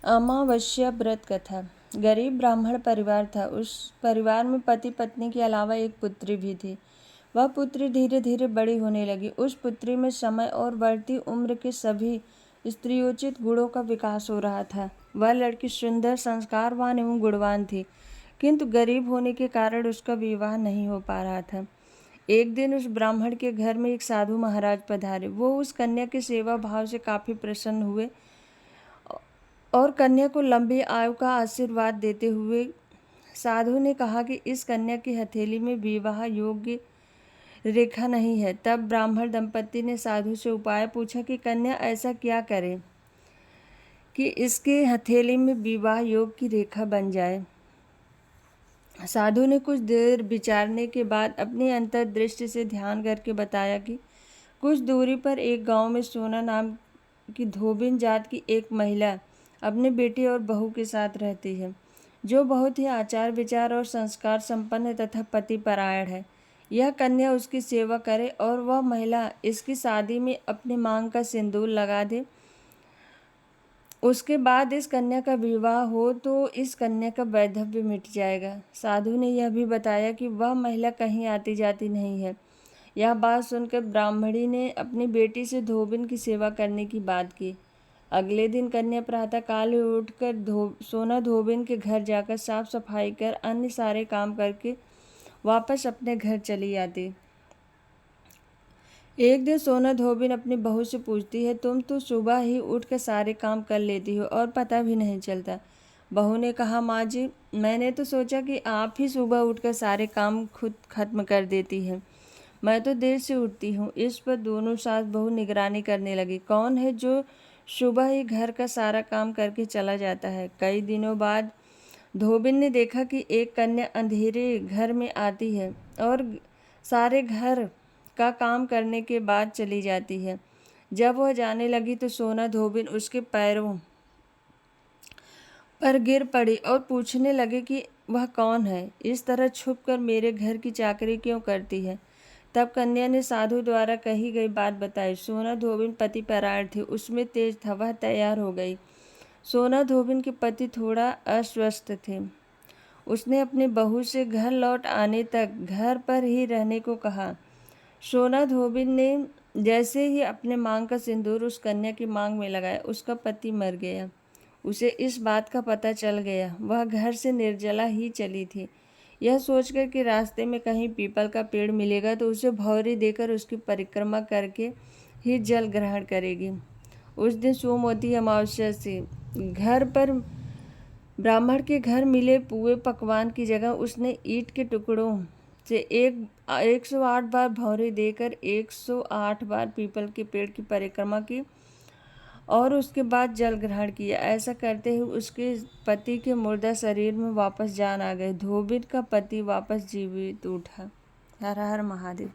अमावस्या व्रत कथा। गरीब ब्राह्मण परिवार था। उस परिवार में पति पत्नी के अलावा एक पुत्री भी थी। वह पुत्री धीरे धीरे बड़ी होने लगी। उस पुत्री में समय और बढ़ती उम्र के सभी स्त्रियोचित गुणों का विकास हो रहा था। वह लड़की सुंदर, संस्कारवान एवं गुणवान थी, किंतु गरीब होने के कारण उसका विवाह नहीं हो पा रहा था। एक दिन उस ब्राह्मण के घर में एक साधु महाराज पधारे। वो उस कन्या के सेवा भाव से काफी प्रसन्न हुए और कन्या को लंबी आयु का आशीर्वाद देते हुए साधु ने कहा कि इस कन्या की हथेली में विवाह योग्य रेखा नहीं है। तब ब्राह्मण दंपति ने साधु से उपाय पूछा कि कन्या ऐसा क्या करे कि इसके हथेली में विवाह योग की रेखा बन जाए। साधु ने कुछ देर विचारने के बाद अपनी अंतर्दृष्टि से ध्यान करके बताया कि कुछ दूरी पर एक गांव में सोना नाम की धोबिन जात की एक महिला अपने बेटे और बहू के साथ रहती है, जो बहुत ही आचार विचार और संस्कार संपन्न तथा पतिपरायण है। यह कन्या उसकी सेवा करे और वह महिला इसकी शादी में अपनी मांग का सिंदूर लगा दे। उसके बाद इस कन्या का विवाह हो तो इस कन्या का वैधव्य मिट जाएगा। साधु ने यह भी बताया कि वह महिला कहीं आती जाती नहीं है। यह बात सुनकर ब्राह्मणी ने अपनी बेटी से धोबिन की सेवा करने की बात की। अगले दिन कन्या प्रातःकाल ही उठकर सोना धोबिन के घर जाकर साफ सफाई कर अन्य सारे काम करके वापस अपने घर चली आती। एक दिन सोना धोबिन अपनी बहू से पूछती है, तुम तो सुबह ही उठकर सारे काम कर लेती हो और पता भी नहीं चलता। बहू ने कहा, माँ जी, मैंने तो सोचा कि आप ही सुबह उठकर सारे काम खुद खत्म कर देती हैं। मैं तो देर से उठती हूँ। इस पर दोनों सास बहू निगरानी करने लगी। कौन है जो सुबह ही घर का सारा काम करके चला जाता है। कई दिनों बाद धोबिन ने देखा कि एक कन्या अंधेरे घर में आती है और सारे घर का काम करने के बाद चली जाती है। जब वह जाने लगी तो सोना धोबिन उसके पैरों पर गिर पड़ी और पूछने लगे कि वह कौन है, इस तरह छुपकर मेरे घर की चाकरी क्यों करती है। तब कन्या ने साधु द्वारा कही गई बात बताई। सोना धोबिन पतिपरायण थी, उसमें तेज था। वह तैयार हो गई। सोना धोबिन के पति थोड़ा अस्वस्थ थे। उसने अपनी बहू से घर लौट आने तक घर पर ही रहने को कहा। सोना धोबिन ने जैसे ही अपने मांग का सिंदूर उस कन्या की मांग में लगाया, उसका पति मर गया। उसे इस बात का पता चल गया। वह घर से निर्जला ही चली थी। यह सोचकर कि रास्ते में कहीं पीपल का पेड़ मिलेगा तो उसे भौरी देकर उसकी परिक्रमा करके ही जल ग्रहण करेगी। उस दिन सोमवती अमावस्या से घर पर ब्राह्मण के घर मिले पुए पकवान की जगह उसने ईंट के टुकड़ों से 108 बार भौरे देकर 108 बार पीपल के पेड़ की परिक्रमा की और उसके बाद जल ग्रहण किया। ऐसा करते हुए उसके पति के मुर्दा शरीर में वापस जान आ गई। धोबिन का पति वापस जीवित उठा। हर हर महादेव।